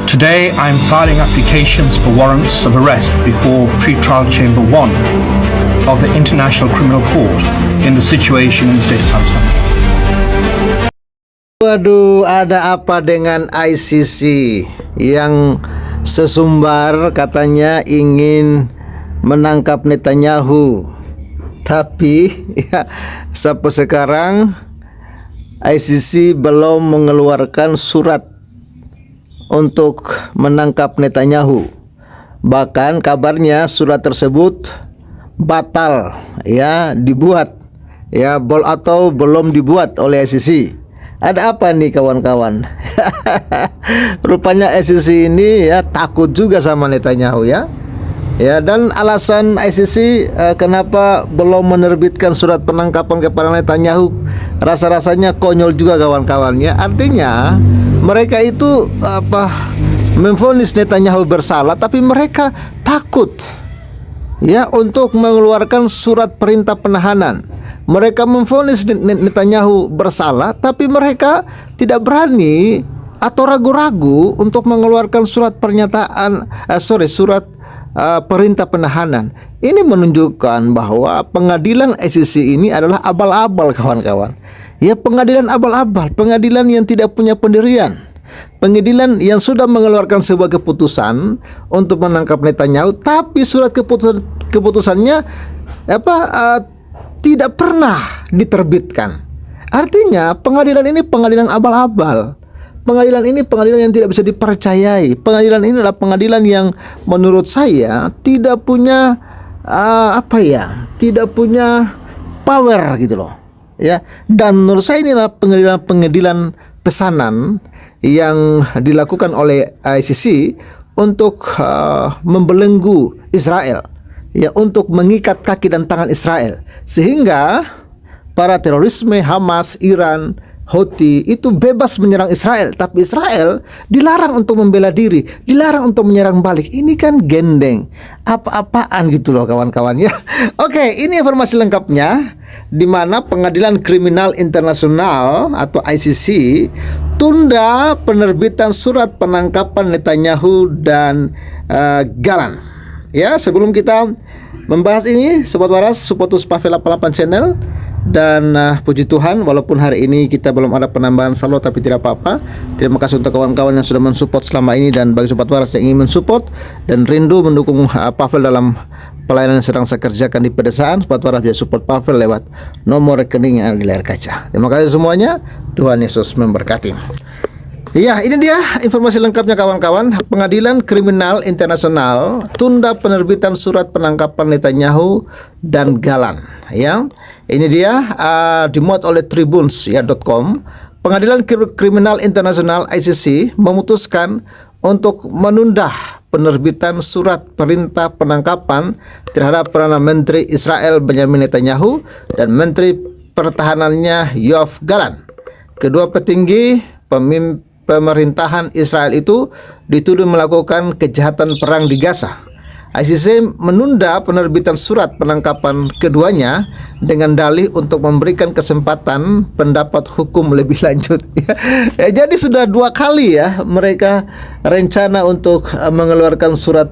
Today, I'm filing applications for warrants of arrest before Pre-Trial Chamber 1 of the International Criminal Court in the situation in the state of Palestine. Waduh, ada apa dengan ICC yang sesumbar katanya ingin menangkap Netanyahu, tapi ya sampai sekarang ICC belum mengeluarkan surat untuk menangkap Netanyahu. Bahkan kabarnya surat tersebut batal ya dibuat ya atau belum dibuat oleh ICC. Ada apa nih kawan-kawan? Rupanya ICC ini ya takut juga sama Netanyahu ya. Ya, dan alasan ICC kenapa belum menerbitkan surat penangkapan kepada Netanyahu rasa-rasanya konyol juga kawan-kawan ya. Artinya mereka itu memvonis Netanyahu bersalah, tapi mereka takut ya untuk mengeluarkan surat perintah penahanan. Mereka memvonis Netanyahu bersalah, tapi mereka tidak berani atau ragu-ragu untuk mengeluarkan surat perintah penahanan. Ini menunjukkan bahwa pengadilan ICC ini adalah abal-abal kawan-kawan. Ya, pengadilan abal-abal, pengadilan yang tidak punya pendirian. Pengadilan yang sudah mengeluarkan sebuah keputusan untuk menangkap Netanyahu, tapi surat keputusannya tidak pernah diterbitkan. Artinya pengadilan ini pengadilan abal-abal. Pengadilan ini pengadilan yang tidak bisa dipercayai. Pengadilan ini adalah pengadilan yang menurut saya tidak punya tidak punya power gitu loh. Ya, dan menurut saya inilah pengadilan pesanan yang dilakukan oleh ICC untuk membelenggu Israel, ya, untuk mengikat kaki dan tangan Israel, sehingga para terorisme Hamas, Iran, Houthi itu bebas menyerang Israel, tapi Israel dilarang untuk membela diri, dilarang untuk menyerang balik. Ini kan gendeng, apa-apaan gitu loh kawan-kawan ya. Oke, ini informasi lengkapnya, di mana Pengadilan Kriminal Internasional atau ICC tunda penerbitan surat penangkapan Netanyahu dan Galan. Ya, sebelum kita membahas ini, Sobat Waras, Supotus Pavel 88 channel. Dan puji Tuhan, walaupun hari ini kita belum ada penambahan saldo, tapi tidak apa-apa. Terima kasih untuk kawan-kawan yang sudah mensupport selama ini, dan bagi Sobat Waras yang ingin mensupport dan rindu mendukung Pavel dalam pelayanan yang sedang saya kerjakan di pedesaan, Sobat Waras bisa support Pavel lewat nomor rekening yang ada di layar kaca. Terima kasih semuanya. Tuhan Yesus memberkati. Ya, ini dia informasi lengkapnya kawan-kawan. Pengadilan Kriminal Internasional tunda penerbitan surat penangkapan Netanyahu dan Galan. Ya, ini dia dimuat oleh tribuns.com. Pengadilan Kriminal Internasional ICC memutuskan untuk menunda penerbitan surat perintah penangkapan terhadap Perdana Menteri Israel Benjamin Netanyahu dan Menteri Pertahanannya Yoav Galan. Kedua petinggi pemerintahan Israel itu dituduh melakukan kejahatan perang di Gaza. ICC menunda penerbitan surat penangkapan keduanya dengan dalih untuk memberikan kesempatan pendapat hukum lebih lanjut. Jadi sudah 2 kali ya mereka rencana untuk mengeluarkan surat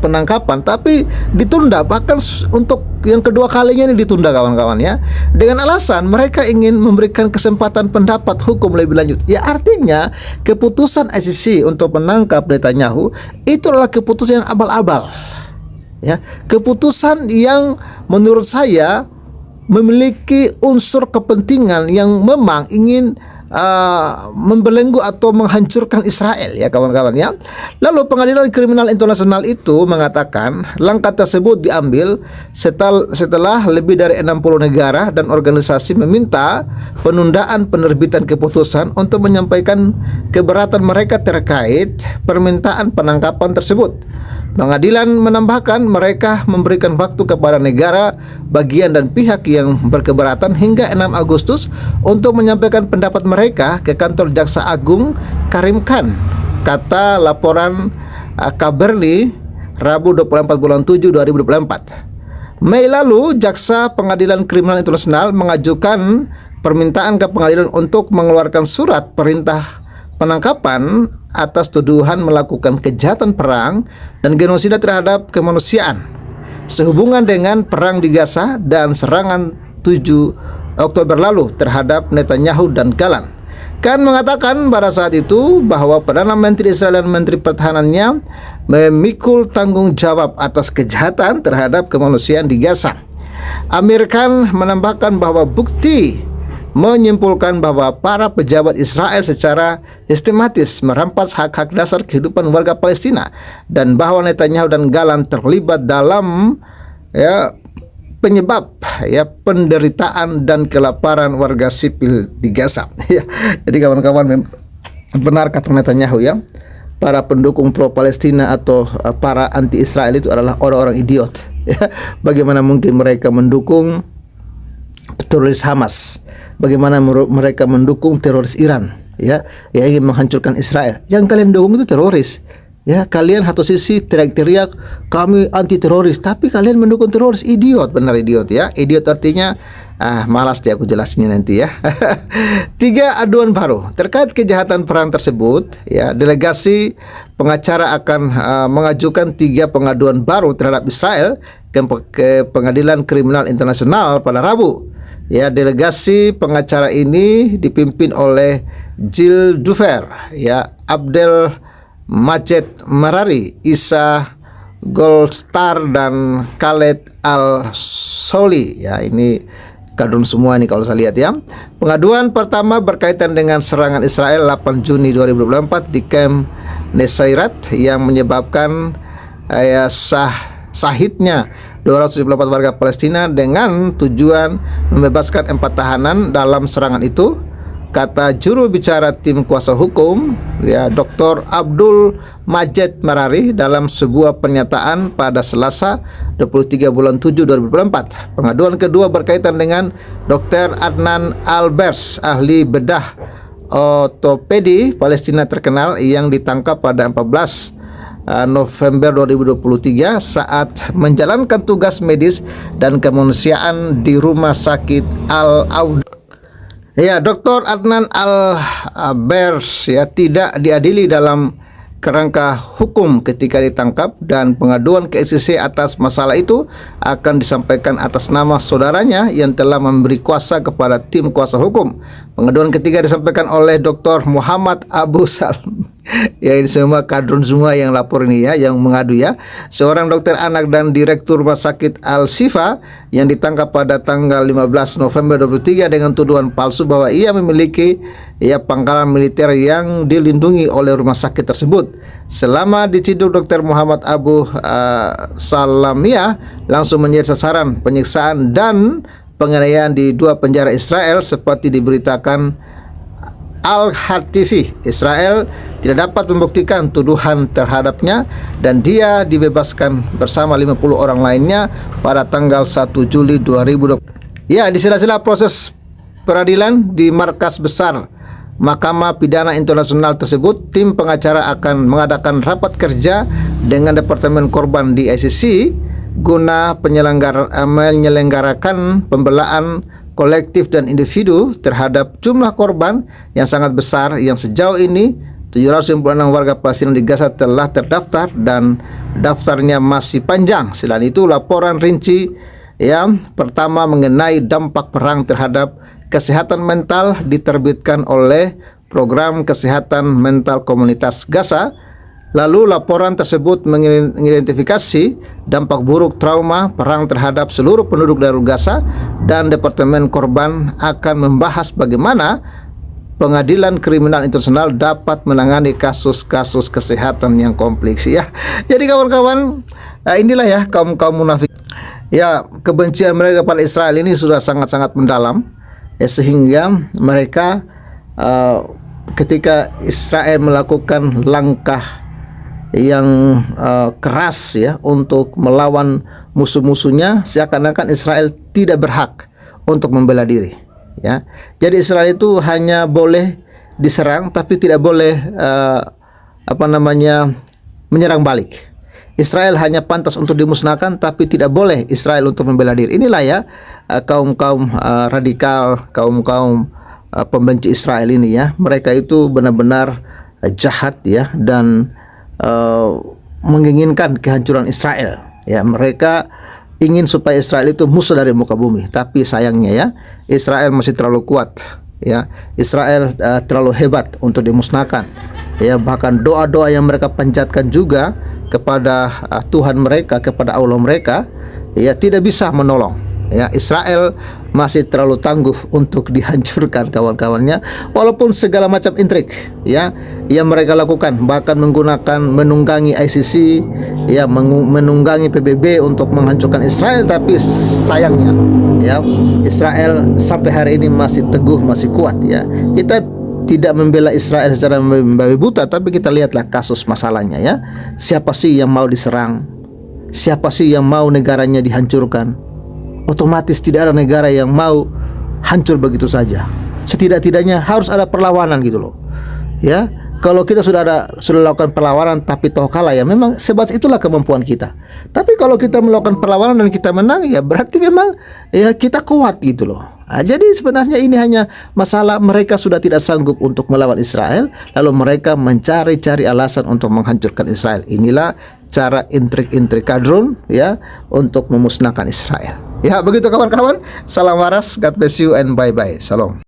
penangkapan, tapi ditunda. Bahkan untuk yang kedua kalinya ini ditunda kawan-kawan ya, dengan alasan mereka ingin memberikan kesempatan pendapat hukum lebih lanjut. Ya, artinya keputusan ICC untuk menangkap Netanyahu itu adalah keputusan yang abal-abal ya, keputusan yang menurut saya memiliki unsur kepentingan yang memang ingin membelenggu atau menghancurkan Israel ya kawan-kawan ya. Lalu Pengadilan Kriminal Internasional itu mengatakan langkah tersebut diambil setelah lebih dari 60 negara dan organisasi meminta penundaan penerbitan keputusan untuk menyampaikan keberatan mereka terkait permintaan penangkapan tersebut. Pengadilan menambahkan mereka memberikan waktu kepada negara, bagian dan pihak yang berkeberatan hingga 6 Agustus untuk menyampaikan pendapat mereka ke kantor Jaksa Agung Karim Khan, kata laporan Kaberli Rabu 24 bulan 7 2024. Mei lalu, Jaksa Pengadilan Kriminal Internasional mengajukan permintaan ke pengadilan untuk mengeluarkan surat perintah penangkapan atas tuduhan melakukan kejahatan perang dan genosida terhadap kemanusiaan sehubungan dengan perang di Gaza dan serangan 7 Oktober lalu terhadap Netanyahu dan Galan. Khan mengatakan pada saat itu bahwa Perdana Menteri Israel dan Menteri Pertahanannya memikul tanggung jawab atas kejahatan terhadap kemanusiaan di Gaza. Amir Khan menambahkan bahwa bukti menyimpulkan bahwa para pejabat Israel secara sistematis merampas hak-hak dasar kehidupan warga Palestina dan bahwa Netanyahu dan Galan terlibat dalam penyebab penderitaan dan kelaparan warga sipil di Gaza. Jadi kawan-kawan, benar kata Netanyahu para pendukung pro Palestina atau para anti Israel itu adalah orang-orang idiot. Bagaimana mungkin mereka mendukung teroris Hamas? Bagaimana mereka mendukung teroris Iran yang ingin menghancurkan Israel? Yang kalian dukung itu teroris. Kalian satu sisi teriak-teriak kami anti teroris, tapi kalian mendukung teroris. Idiot, benar idiot Idiot artinya malas deh aku jelasinnya nanti 3 aduan baru terkait kejahatan perang tersebut. Delegasi pengacara akan mengajukan 3 pengaduan baru terhadap Israel ke Pengadilan Kriminal Internasional pada Rabu. Delegasi pengacara ini dipimpin oleh Jill Dufer, Abdel Majed Marari, Isa Goldstar dan Khaled Al-Soli. Ini kadrun semua nih kalau saya lihat Pengaduan pertama berkaitan dengan serangan Israel 8 Juni 2024 di Camp Nesairat yang menyebabkan sahidnya 274 warga Palestina dengan tujuan membebaskan 4 tahanan dalam serangan itu, kata juru bicara tim kuasa hukum Dr. Abdul Majed Marari dalam sebuah pernyataan pada Selasa 23 bulan 7 2024. Pengaduan kedua berkaitan dengan Dr. Adnan Albers, ahli bedah ortopedi Palestina terkenal yang ditangkap pada 14 November 2023 saat menjalankan tugas medis dan kemanusiaan di Rumah Sakit Al-Aud. Dr. Adnan Al-Bers tidak diadili dalam kerangka hukum ketika ditangkap, dan pengaduan ke ICC atas masalah itu akan disampaikan atas nama saudaranya yang telah memberi kuasa kepada tim kuasa hukum. Pengaduan ketiga disampaikan oleh Dr. Muhammad Abu Salm. Ini semua kadrun semua yang lapor ini yang mengadu seorang dokter anak dan direktur Rumah Sakit Al-Shifa yang ditangkap pada tanggal 15 November 2023 dengan tuduhan palsu bahwa ia memiliki pangkalan militer yang dilindungi oleh rumah sakit tersebut. Selama diciduk, Dr. Muhammad Abu Salamiyah langsung menjadi sasaran penyiksaan dan penganiayaan di 2 penjara Israel seperti diberitakan Al-Hard TV. Israel tidak dapat membuktikan tuduhan terhadapnya dan dia dibebaskan bersama 50 orang lainnya pada tanggal 1 Juli 2020. Di sela-sela proses peradilan di markas besar Mahkamah Pidana Internasional tersebut, tim pengacara akan mengadakan rapat kerja dengan Departemen Korban di ICC guna menyelenggarakan pembelaan kolektif dan individu terhadap jumlah korban yang sangat besar yang sejauh ini 796 warga Palestina di Gaza telah terdaftar dan daftarnya masih panjang. Selain itu, laporan rinci yang pertama mengenai dampak perang terhadap kesehatan mental diterbitkan oleh Program Kesehatan Mental Komunitas Gaza. Lalu laporan tersebut mengidentifikasi dampak buruk trauma perang terhadap seluruh penduduk dari Gaza, dan Departemen Korban akan membahas bagaimana Pengadilan Kriminal Internasional dapat menangani kasus-kasus kesehatan yang kompleks Jadi kawan-kawan, inilah kaum munafik. Kebencian mereka pada Israel ini sudah sangat-sangat mendalam sehingga mereka ketika Israel melakukan langkah yang keras untuk melawan musuh-musuhnya, seakan-akan Israel tidak berhak untuk membela diri Jadi Israel itu hanya boleh diserang tapi tidak boleh menyerang balik. Israel hanya pantas untuk dimusnahkan tapi tidak boleh Israel untuk membela diri. Inilah kaum-kaum radikal, kaum-kaum pembenci Israel ini Mereka itu benar-benar jahat ya, dan menginginkan kehancuran Israel. Ya, mereka ingin supaya Israel itu musnah dari muka bumi, tapi sayangnya ya, Israel masih terlalu kuat. Ya, Israel terlalu hebat untuk dimusnahkan. Ya, bahkan doa-doa yang mereka panjatkan juga kepada Tuhan mereka, kepada Allah mereka, ya tidak bisa menolong. Ya, Israel masih terlalu tangguh untuk dihancurkan kawan-kawannya, walaupun segala macam intrik ya yang mereka lakukan, bahkan menunggangi ICC, ya menunggangi PBB untuk menghancurkan Israel, tapi sayangnya ya Israel sampai hari ini masih teguh, masih kuat ya. Kita tidak membela Israel secara membabi buta, tapi kita lihatlah kasus masalahnya ya. Siapa sih yang mau diserang? Siapa sih yang mau negaranya dihancurkan? Otomatis tidak ada negara yang mau hancur begitu saja. Setidak-tidaknya harus ada perlawanan gitu loh. Ya, kalau kita sudah lakukan perlawanan tapi toh kalah, ya memang sebatas itulah kemampuan kita. Tapi kalau kita melakukan perlawanan dan kita menang, ya berarti memang ya kita kuat gitu loh. Nah, jadi sebenarnya ini hanya masalah mereka sudah tidak sanggup untuk melawan Israel, lalu mereka mencari-cari alasan untuk menghancurkan Israel. Inilah cara intrik-intrik kadrun ya untuk memusnahkan Israel. Ya, begitu kawan-kawan. Salam waras, God bless you and bye-bye. Salam.